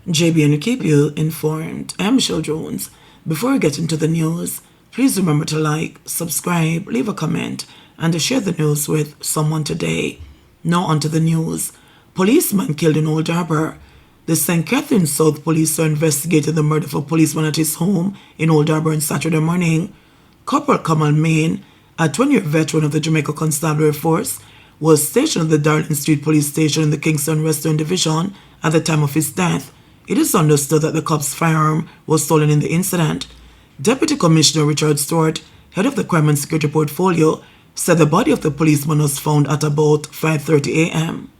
JBNN keep you informed. I'm Michelle Jones. Before we get into the news, please remember to like, subscribe, leave a comment, and to share the news with someone today. Now onto the news. Policeman killed in Old Harbour. The St. Catherine South Police are investigating the murder of a policeman at his home in Old Harbour on Saturday morning. Corporal Kamal Main, a 20-year veteran of the Jamaica Constabulary Force, was stationed at the Darling Street Police Station in the Kingston Western Division at the time of his death. It is understood that the cop's firearm was stolen in the incident. Deputy Commissioner Richard Stewart, head of the Crime and Security Portfolio, said the body of the policeman was found at about 5:30 a.m.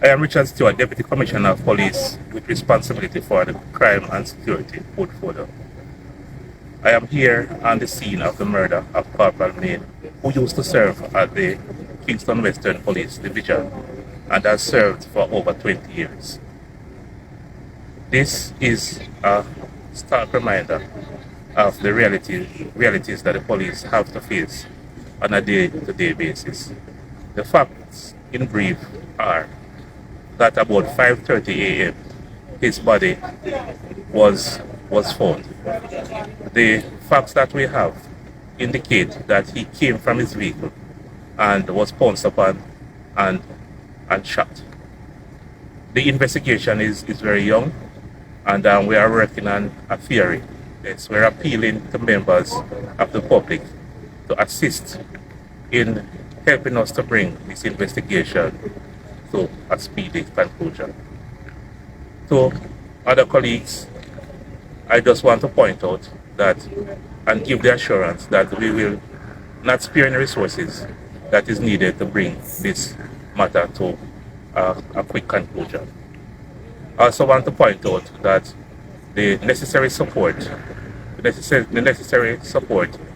I am Richard Stewart, Deputy Commissioner of Police with responsibility for the Crime and Security Portfolio. I am here on the scene of the murder of Corporal Main, who used to serve at the Kingston Western Police Division and has served for over 20 years. This is a stark reminder of the realities that the police have to face on a day-to-day basis. The facts, in brief, are that about 5:30 a.m. his body was found. The facts that we have indicate that he came from his vehicle and was pounced upon and shot. The investigation is very young, and we are working on a theory. Yes, we're appealing to members of the public to assist in helping us to bring this investigation to a speedy conclusion. To other colleagues, I just want to point out that and give the assurance that we will not spare any resources that is needed to bring this matter to a quick conclusion. I also want to point out that the necessary support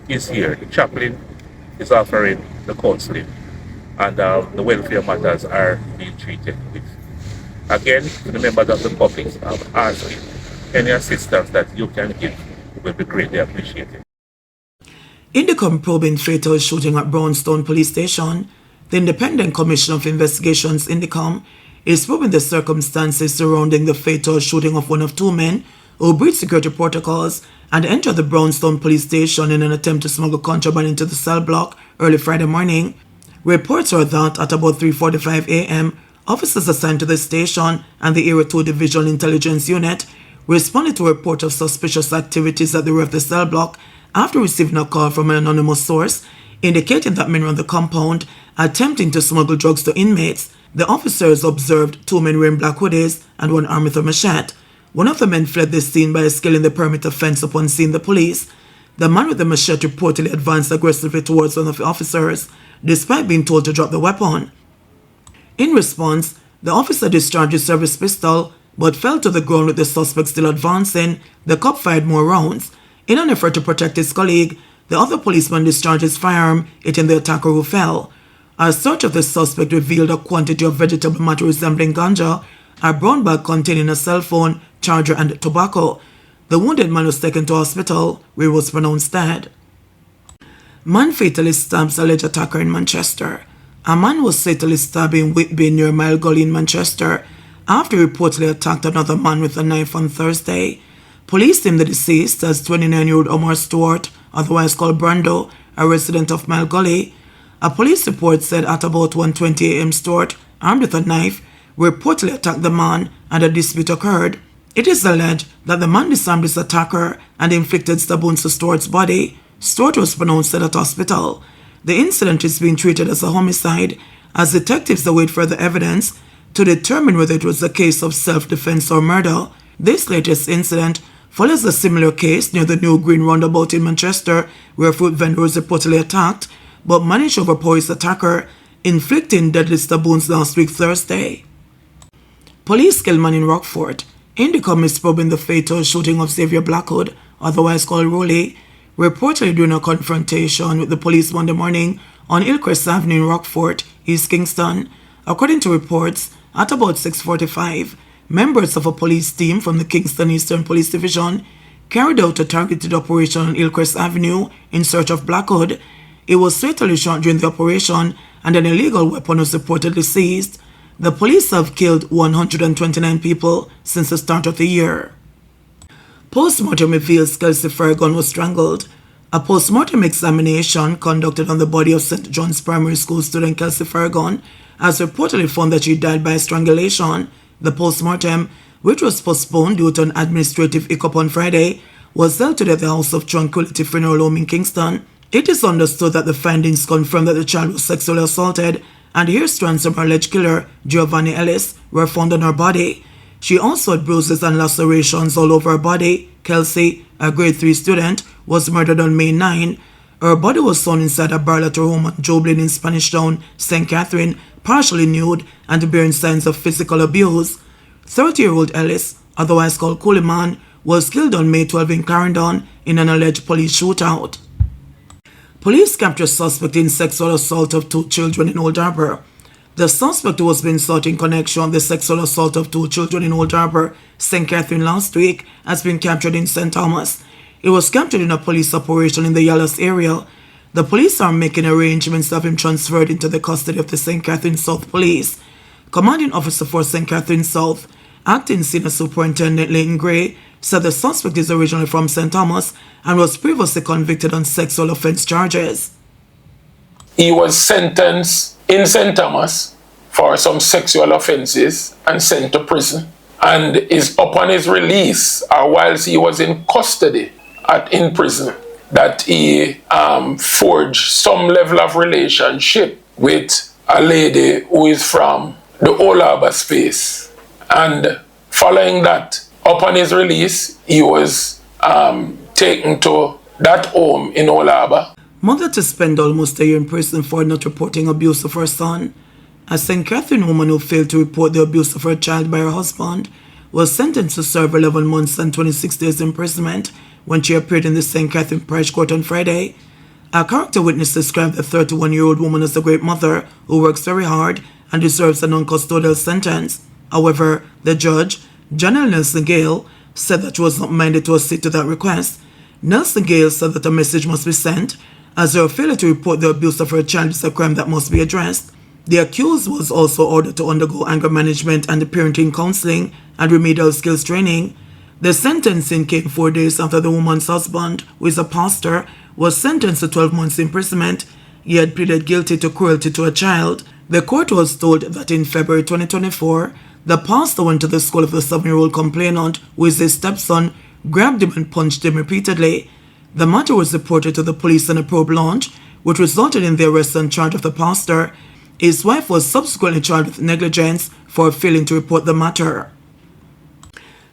is here. The chaplain is offering the counseling, and the welfare matters are being treated with. Again, to the members of the public, I'm asking any assistance that you can give will be greatly appreciated. Indiccom probing fatal shooting at Brownstone Police Station. The Independent Commission of Investigations, Indiccom, is probing the circumstances surrounding the fatal shooting of one of two men who breached security protocols and entered the Brownstone Police Station in an attempt to smuggle contraband into the cell block early Friday morning. Reports are that at about 3:45 a.m., officers assigned to the station and the Area 2 Division Intelligence Unit responded to a report of suspicious activities at the rear of the cell block after receiving a call from an anonymous source indicating that men were on the compound attempting to smuggle drugs to inmates. The officers observed two men wearing black hoodies and one armed with a machete. One of the men fled the scene by scaling the perimeter fence upon seeing the police. The man with the machete reportedly advanced aggressively towards one of the officers, despite being told to drop the weapon. In response, the officer discharged his service pistol, but fell to the ground with the suspect still advancing. The cop fired more rounds. In an effort to protect his colleague, the other policeman discharged his firearm, hitting the attacker who fell. A search of the suspect revealed a quantity of vegetable matter resembling ganja, a brown bag containing a cell phone, charger, and tobacco. The wounded man was taken to hospital, where he was pronounced dead. Man fatally stabs alleged attacker in Manchester. A man was fatally stabbed in Whitby near Mile Gully in Manchester after he reportedly attacked another man with a knife on Thursday. Police deemed the deceased as 29-year-old Omar Stewart, otherwise called Brando, a resident of Mile Gully. A police report said at about 1:20 a.m. Stewart, armed with a knife, reportedly attacked the man and a dispute occurred. It is alleged that the man disarmed his attacker and inflicted stab wounds to Stewart's body. Stewart was pronounced dead at hospital. The incident is being treated as a homicide as detectives await further evidence to determine whether it was a case of self-defense or murder. This latest incident follows a similar case near the New Green roundabout in Manchester where a fruit vendor was reportedly attacked but managed to overpower his attacker, inflicting deadly stab wounds last week Thursday. Police killed man in Rockfort. Indiccom is probing the fatal shooting of Xavier Blackwood, otherwise called Rolly, reportedly during a confrontation with the police Monday morning on Hillcrest Avenue in Rockfort, East Kingston. According to reports, at about 6:45, members of a police team from the Kingston Eastern Police Division carried out a targeted operation on Hillcrest Avenue in search of Blackwood. He was fatally shot during the operation and an illegal weapon was reportedly seized. The police have killed 129 people since the start of the year. Postmortem reveals Kelsey Farragon was strangled. A postmortem examination conducted on the body of St. John's Primary School student Kelsey Farragon has reportedly found that she died by strangulation. The postmortem, which was postponed due to an administrative hiccup on Friday, was held today at the House of Tranquility Funeral Home in Kingston. It is understood that the findings confirm that the child was sexually assaulted, and hair strands from her alleged killer, Giovanni Ellis, were found on her body. She also had bruises and lacerations all over her body. Kelsey, a grade 3 student, was murdered on May 9. Her body was found inside a barrel at her home at Joblin in Spanish Town, St. Catherine, partially nude and bearing signs of physical abuse. 30-year-old Ellis, otherwise called Cooliman, was killed on May 12 in Clarendon in an alleged police shootout. Police captured suspect in sexual assault of 2 children in Old Harbour. The suspect who was being sought in connection with the sexual assault of 2 children in Old Harbour, St. Catherine last week, has been captured in St. Thomas. He was captured in a police operation in the Yallas area. The police are making arrangements to have him transferred into the custody of the St. Catherine South Police. Commanding Officer for St. Catherine South, Acting Senior Superintendent Leighton Gray, said the suspect is originally from St. Thomas and was previously convicted on sexual offense charges. He was sentenced in St. Thomas for some sexual offenses and sent to prison, and is upon his release, or whilst he was in custody in prison, that he forged some level of relationship with a lady who is from the Old Harbour space. And following that, upon his release, he was taken to that home in Old Harbour. Mother to spend almost a year in prison for not reporting abuse of her son. A St. Catherine woman who failed to report the abuse of her child by her husband was sentenced to serve 11 months and 26 days imprisonment when she appeared in the St. Catherine Parish Court on Friday. A character witness described the 31-year-old woman as a great mother who works very hard and deserves a non-custodial sentence. However, the judge, Janelle Nelson Gale, said that she was not minded to accede to that request. Nelson Gale said that a message must be sent, as her failure to report the abuse of her child is a crime that must be addressed. The accused was also ordered to undergo anger management and parenting counseling and remedial skills training. The sentencing came 4 days after the woman's husband, who is a pastor, was sentenced to 12 months imprisonment. He had pleaded guilty to cruelty to a child. The court was told that in February 2024, the pastor went to the school of the 7-year-old complainant, who is his stepson, grabbed him and punched him repeatedly. The matter was reported to the police and a probe launched, which resulted in the arrest and charge of the pastor. His wife was subsequently charged with negligence for failing to report the matter.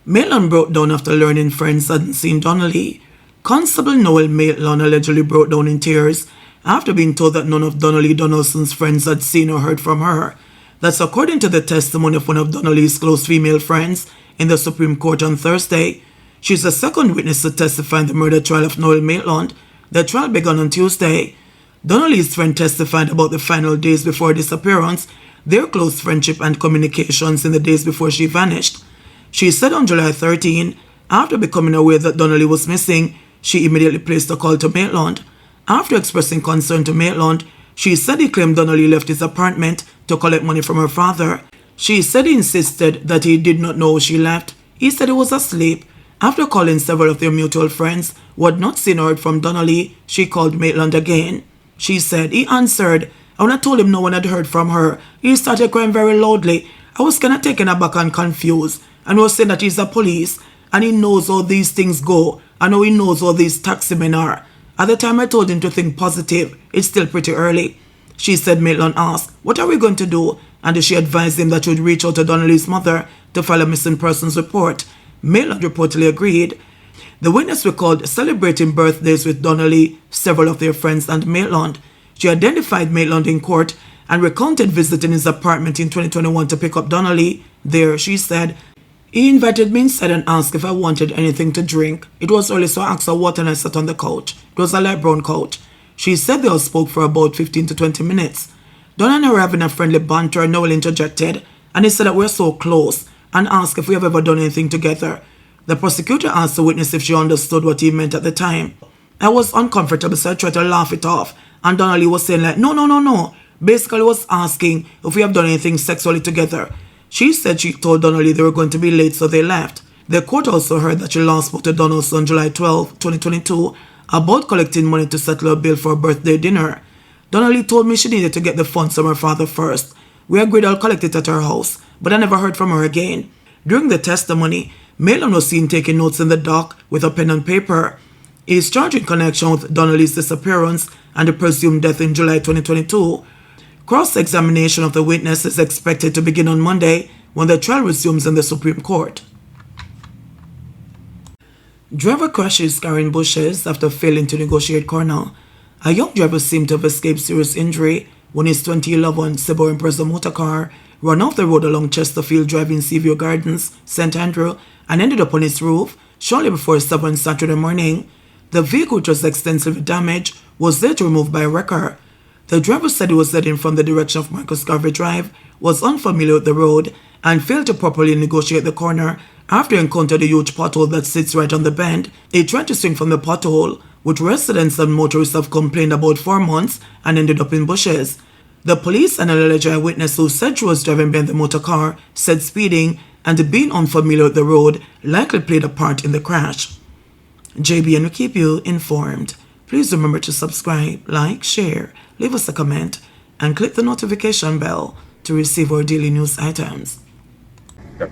Maitland broke down after learning friends hadn't seen Donnelly. Constable Noel Mland allegedly broke down in tears after being told that none of Donnelly Donaldson's friends had seen or heard from her. That's according to the testimony of one of Donnelly's close female friends in the Supreme Court on Thursday. She's the second witness to testify in the murder trial of Noel Mland. The trial began on Tuesday. Donnelly's friend testified about the final days before her disappearance, their close friendship and communications in the days before she vanished. She said on July 13, after becoming aware that Donnelly was missing, she immediately placed a call to Maitland. After expressing concern to Maitland, she said he claimed Donnelly left his apartment to collect money from her father. She said he insisted that he did not know she left. He said he was asleep. After calling several of their mutual friends who had not seen or heard from Donnelly, she called Maitland again. She said he answered, and when I told him no one had heard from her, he started crying very loudly. I was kind of taken aback and confused, and was saying that he's a police, and he knows how these things go, and how he knows how these taxi men are. At the time I told him to think positive, it's still pretty early. She said Maitland asked, what are we going to do? And she advised him that she would reach out to Donnelly's mother to file a missing persons report. Maitland reportedly agreed. The witness recalled celebrating birthdays with Donnelly, several of their friends, and Maitland. She identified Maitland in court and recounted visiting his apartment in 2021 to pick up Donnelly. There, she said, he invited me inside and asked if I wanted anything to drink. It was early, so I asked for water and I sat on the couch. It was a light brown couch. She said they all spoke for about 15 to 20 minutes. Donna and I were having a friendly banter and Noel interjected, and he said that we're so close and asked if we have ever done anything together. The prosecutor asked the witness if she understood what he meant at the time. I was uncomfortable, so I tried to laugh it off, and Donnelly was saying like, no. basically was asking if we have done anything sexually together. She said she told Donnelly they were going to be late, so they left. The court also heard that she last spoke to Donaldson on July 12, 2022, about collecting money to settle a bill for a birthday dinner. Donnelly told me she needed to get the funds from her father first. We agreed I'll collect it at her house, but I never heard from her again. During the testimony, Mland was seen taking notes in the dock with a pen and paper. He is charged in connection with Donnelly's disappearance and the presumed death in July 2022. Cross-examination of the witness is expected to begin on Monday when the trial resumes in the Supreme Court. Driver crashes carrying bushes after failing to negotiate corner. A young driver seemed to have escaped serious injury when his 2011 Subaru Impreza motor car ran off the road along Chesterfield Drive in Seaview Gardens, St. Andrew, and ended up on its roof shortly before 7 Saturday morning. The vehicle, which was extensively damaged, was later removed by a wrecker. The driver said he was heading from the direction of Marcus Garvey Drive, was unfamiliar with the road, and failed to properly negotiate the corner after he encountered a huge pothole that sits right on the bend. He tried to swing from the pothole, which residents and motorists have complained about for months, and ended up in bushes. The police and an alleged eyewitness who said she was driving behind the motor car said speeding and being unfamiliar with the road likely played a part in the crash. JBNN will keep you informed. Please remember to subscribe, like, share, leave us a comment, and click the notification bell to receive our daily news items. Yep.